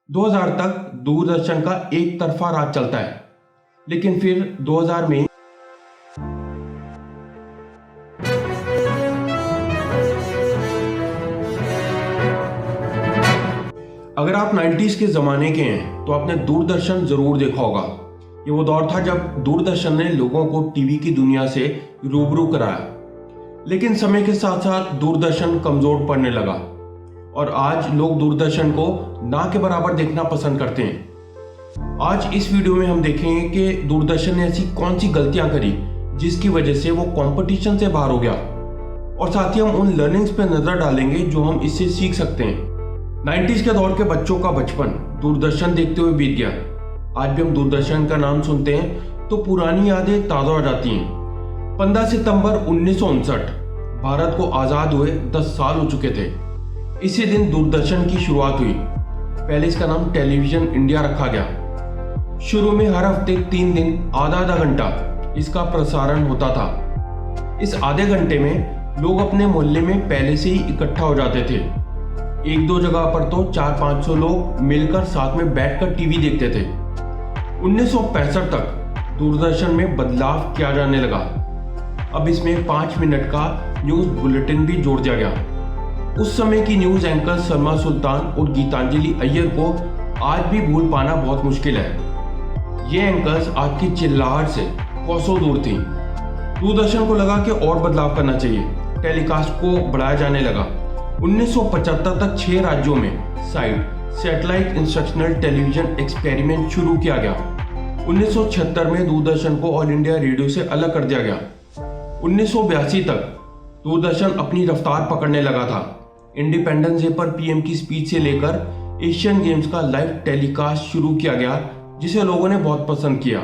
2000 तक दूरदर्शन का एक तरफा राज चलता है, लेकिन फिर 2000 में अगर आप 90s के ज़माने के हैं तो आपने दूरदर्शन ज़रूर देखा होगा। ये वो दौर था जब दूरदर्शन ने लोगों को टीवी की दुनिया से रूबरू कराया, लेकिन समय के साथ साथ दूरदर्शन कमज़ोर पड़ने लगा और आज लोग दूरदर्शन को ना के बराबर देखना पसंद करते हैं। आज इस वीडियो में हम देखेंगे कि दूरदर्शन ने ऐसी कौन सी गलतियां करी जिसकी वजह से वो कंपटीशन से बाहर हो गया, और साथ ही हम उन लर्निंग्स पे नज़र डालेंगे जो हम इससे सीख सकते हैं। 90s के दौर के बच्चों का बचपन दूरदर्शन देखते हुए बीत गया। आज भी हम दूरदर्शन का नाम सुनते हैं तो पुरानी यादें ताज़ा हो जाती हैं। 15 सितंबर 1959 भारत को आज़ाद हुए 10 साल हो चुके थे। इसी दिन दूरदर्शन की शुरुआत हुई। पहले इसका नाम टेलीविजन इंडिया रखा गया। शुरू में हर हफ्ते 3 दिन आधा आधा घंटा इसका प्रसारण होता था। इस आधे घंटे में लोग अपने मोहल्ले में पहले से ही इकट्ठा हो जाते थे। एक दो जगह पर तो 400-500 लोग मिलकर साथ में बैठकर टीवी देखते थे। 1965 तक दूरदर्शन में बदलाव किया जाने लगा। अब इसमें 5 मिनट का न्यूज़ बुलेटिन भी जोड़ दिया गया। उस समय की न्यूज़ एंकर सलमा सुल्तान और गीतांजलि अय्यर को आज भी भूल पाना बहुत मुश्किल है। ये एंकर्स आज की चिल्लाहट से कोसों दूर थी। दूरदर्शन को लगा कि और बदलाव करना चाहिए। टेलीकास्ट को बढ़ाया जाने लगा। 1975 तक 6 राज्यों में सैटेलाइट इंस्ट्रक्शनल टेलीविजन एक्सपेरिमेंट शुरू किया गया। 1976 में दूरदर्शन को ऑल इंडिया रेडियो से अलग कर दिया गया। 1982 तक दूरदर्शन अपनी रफ्तार पकड़ने लगा था। इंडिपेंडेंस डे पर पीएम की स्पीच से लेकर एशियन गेम्स का लाइव टेलीकास्ट शुरू किया गया, जिसे लोगों ने बहुत पसंद किया।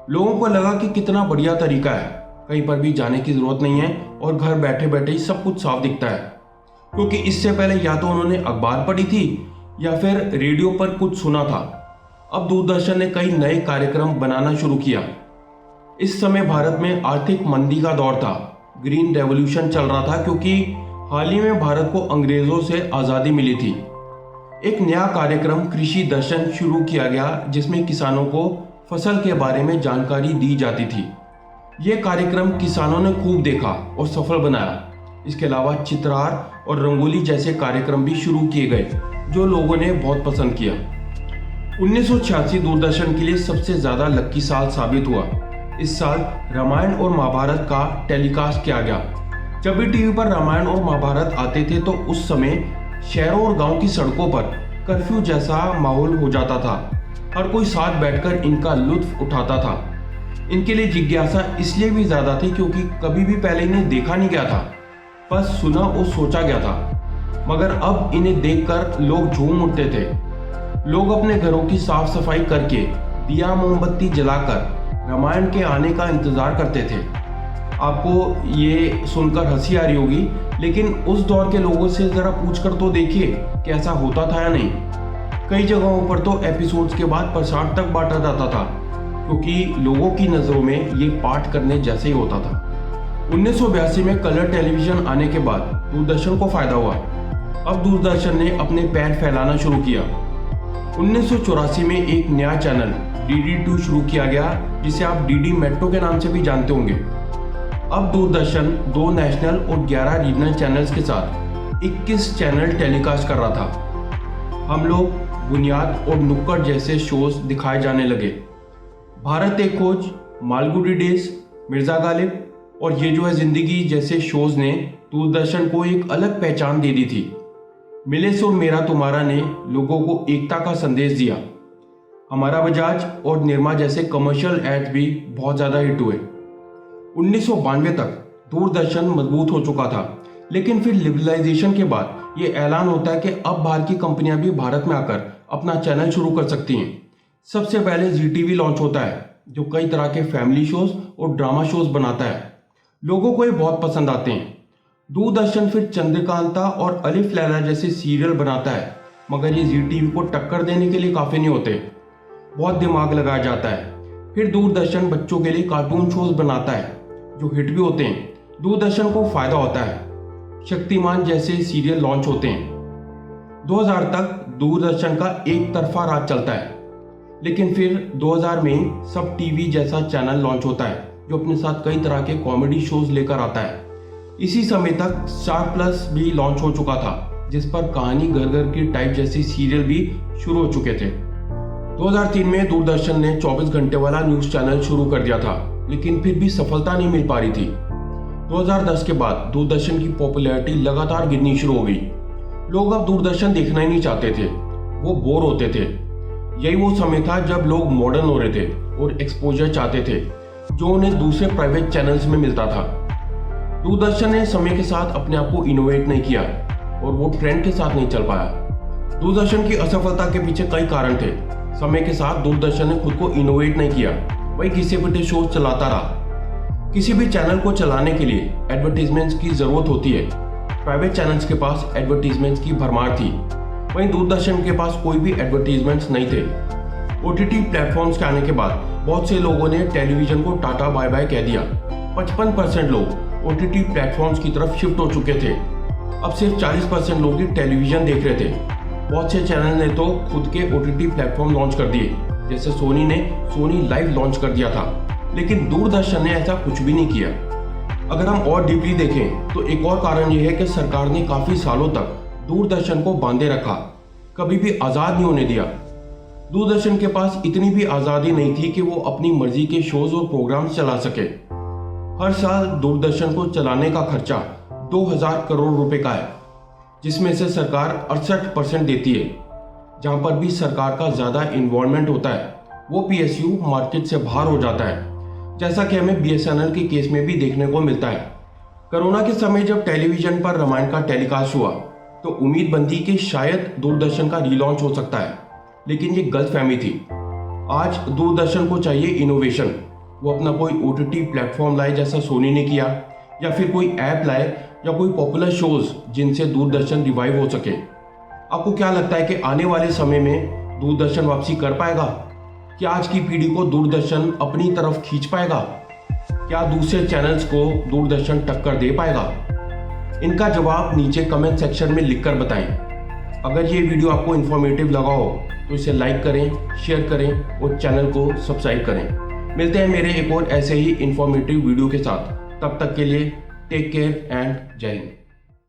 लोगों को लगा कि कितना बढ़िया तरीका है, कहीं पर भी जाने की जरूरत नहीं है और घर बैठे बैठे ही सब कुछ साफ दिखता है। क्योंकि इससे पहले या तो उन्होंने अखबार पढ़ी थी या फिर रेडियो पर कुछ सुना था। अब दूरदर्शन ने कई नए कार्यक्रम बनाना शुरू किया। इस समय भारत में आर्थिक मंदी का दौर था। ग्रीन रेवोल्यूशन चल रहा था क्योंकि हाल ही में भारत को अंग्रेजों से आज़ादी मिली थी। एक नया कार्यक्रम कृषि दर्शन शुरू किया गया, जिसमें किसानों को फसल के बारे में जानकारी दी जाती थी। यह कार्यक्रम किसानों ने खूब देखा और सफल बनाया। इसके अलावा चित्रार और रंगोली जैसे कार्यक्रम भी शुरू किए गए, जो लोगों ने बहुत पसंद किया। 1986 दूरदर्शन के लिए सबसे ज़्यादा लकी साल साबित हुआ। इस साल रामायण और महाभारत का टेलीकास्ट किया गया। जब भी टीवी पर रामायण और महाभारत आते थे तो उस समय शहरों और गांव की सड़कों पर कर्फ्यू जैसा माहौल हो जाता था। हर कोई साथ बैठकर इनका लुत्फ उठाता था। इनके लिए जिज्ञासा इसलिए भी ज़्यादा थी क्योंकि कभी भी पहले इन्हें देखा नहीं गया था, बस सुना और सोचा गया था। मगर अब इन्हें देखकर लोग झूम उठते थे। लोग अपने घरों की साफ सफाई करके दिया मोमबत्ती जलाकर रामायण के आने का इंतजार करते थे। आपको ये सुनकर हंसी आ रही होगी, लेकिन उस दौर के लोगों से ज़रा पूछकर तो देखिए कि ऐसा होता था या नहीं। कई जगहों पर तो एपिसोड्स के बाद प्रसाद तक बांटा जाता था, क्योंकि लोगों की नज़रों में ये पाठ करने जैसे ही होता था। 1982 में कलर टेलीविजन आने के बाद दूरदर्शन को फायदा हुआ। अब दूरदर्शन ने अपने पैर फैलाना शुरू किया। 1984 में एक नया चैनल DD2 शुरू किया गया, जिसे आप DD मेट्रो के नाम से भी जानते होंगे। अब दूरदर्शन 2 नेशनल और 11 रीजनल चैनल्स के साथ 21 चैनल टेलीकास्ट कर रहा था। हम लोग बुनियाद और नुक्कड़ जैसे शोज दिखाए जाने लगे। भारत एक खोज, मालगुडी डेज, मिर्जा गालिब और ये जो है जिंदगी जैसे शोज ने दूरदर्शन को एक अलग पहचान दे दी थी। मिले सुर मेरा तुम्हारा ने लोगों को एकता का संदेश दिया। हमारा बजाज और निरमा जैसे कमर्शियल एड्स भी बहुत ज़्यादा हिट हुए। 1992 तक दूरदर्शन मजबूत हो चुका था, लेकिन फिर लिबरलाइजेशन के बाद ये ऐलान होता है कि अब बाहर की कंपनियां भी भारत में आकर अपना चैनल शुरू कर सकती हैं। सबसे पहले ZTV लॉन्च होता है, जो कई तरह के फैमिली शोज और ड्रामा शोज बनाता है। लोगों को ये बहुत पसंद आते हैं। दूरदर्शन फिर चंद्रकांता और अलिफ लैला जैसे सीरियल बनाता है, मगर ये ZTV को टक्कर देने के लिए काफ़ी नहीं होते। बहुत दिमाग लगाया जाता है। फिर दूरदर्शन बच्चों के लिए कार्टून शोज बनाता है, जो हिट भी होते हैं। दूरदर्शन को फायदा होता है। शक्तिमान जैसे सीरियल लॉन्च होते हैं। 2000 तक दूरदर्शन का एक तरफा राज चलता है, लेकिन फिर 2000 में सब टीवी जैसा चैनल लॉन्च होता है जो अपने साथ कई तरह के कॉमेडी शोज लेकर आता है। इसी समय तक स्टार प्लस भी लॉन्च हो चुका था, जिस पर कहानी घर घर की टाइप जैसी सीरियल भी शुरू हो चुके थे। 2003 में दूरदर्शन ने 24 घंटे वाला न्यूज चैनल शुरू कर दिया था, लेकिन फिर भी सफलता नहीं मिल पा रही थी। 2010 के बाद दूरदर्शन की पॉपुलैरिटी लगातार गिरनी शुरू हो गई। लोग अब दूरदर्शन देखना ही नहीं चाहते थे, वो बोर होते थे। यही वो समय था जब लोग मॉडर्न हो रहे थे और एक्सपोजर चाहते थे जो उन्हें दूसरे प्राइवेट चैनल्स में मिलता था। दूरदर्शन ने समय के साथ अपने आप को इनोवेट नहीं किया और वो ट्रेंड के साथ नहीं चल पाया। दूरदर्शन की असफलता के पीछे कई कारण थे। समय के साथ दूरदर्शन ने खुद को इनोवेट नहीं किया, वही घिसे पिटे शोज चलाता रहा। किसी भी चैनल को चलाने के लिए एडवर्टीजमेंट्स की जरूरत होती है। प्राइवेट चैनल्स के पास एडवर्टीजमेंट्स की भरमार थी, वहीं दूरदर्शन के पास कोई भी एडवर्टीजमेंट्स नहीं थे। ओटीटी प्लेटफॉर्म्स के आने के बाद बहुत से लोगों ने टेलीविजन को टाटा बाय बाय कह दिया। 55% लोग ओटीटी प्लेटफॉर्म्स की तरफ शिफ्ट हो चुके थे। अब सिर्फ 40% लोग ही टेलीविजन देख रहे थे। बहुत से चैनल ने तो खुद के ओटीटी प्लेटफॉर्म लॉन्च कर दिए, जैसे सोनी ने सोनी लाइव लॉन्च कर दिया था, लेकिन दूरदर्शन ने ऐसा कुछ भी नहीं किया। अगर हम और डीपली देखें तो एक और कारण यह है कि सरकार ने काफी सालों तक दूरदर्शन को बांधे रखा, कभी भी आजाद नहीं होने दिया। दूरदर्शन के पास इतनी भी आजादी नहीं थी कि वो अपनी मर्जी के शोज और प्रोग्राम्स चला सके। हर साल दूरदर्शन को चलाने का खर्चा 2000 करोड़ रुपए का है, जिसमें से सरकार 68% देती है। जहां पर भी सरकार का ज्यादा इन्वॉल्वमेंट होता है वो पीएसयू मार्केट से बाहर हो जाता है, जैसा कि हमें बीएसएनएल के केस में भी देखने को मिलता है। कोरोना के समय जब टेलीविजन पर रामायण का टेलीकास्ट हुआ तो उम्मीद बनती कि शायद दूरदर्शन का रीलॉन्च हो सकता है, लेकिन ये गलतफहमी थी। आज दूरदर्शन को चाहिए इनोवेशन। वो अपना कोई ओटीटी प्लेटफॉर्म लाए जैसा सोनी ने किया, या फिर कोई ऐप लाए या कोई पॉपुलर शोज जिनसे दूरदर्शन रिवाइव हो सके। आपको क्या लगता है कि आने वाले समय में दूरदर्शन वापसी कर पाएगा? क्या आज की पीढ़ी को दूरदर्शन अपनी तरफ खींच पाएगा? क्या दूसरे चैनल्स को दूरदर्शन टक्कर दे पाएगा? इनका जवाब नीचे कमेंट सेक्शन में लिखकर बताएं। अगर ये वीडियो आपको इन्फॉर्मेटिव लगा हो तो इसे लाइक करें, शेयर करें और चैनल को सब्सक्राइब करें। मिलते हैं मेरे एक और ऐसे ही इन्फॉर्मेटिव वीडियो के साथ। तब तक के लिए टेक केयर एंड जय हिंद।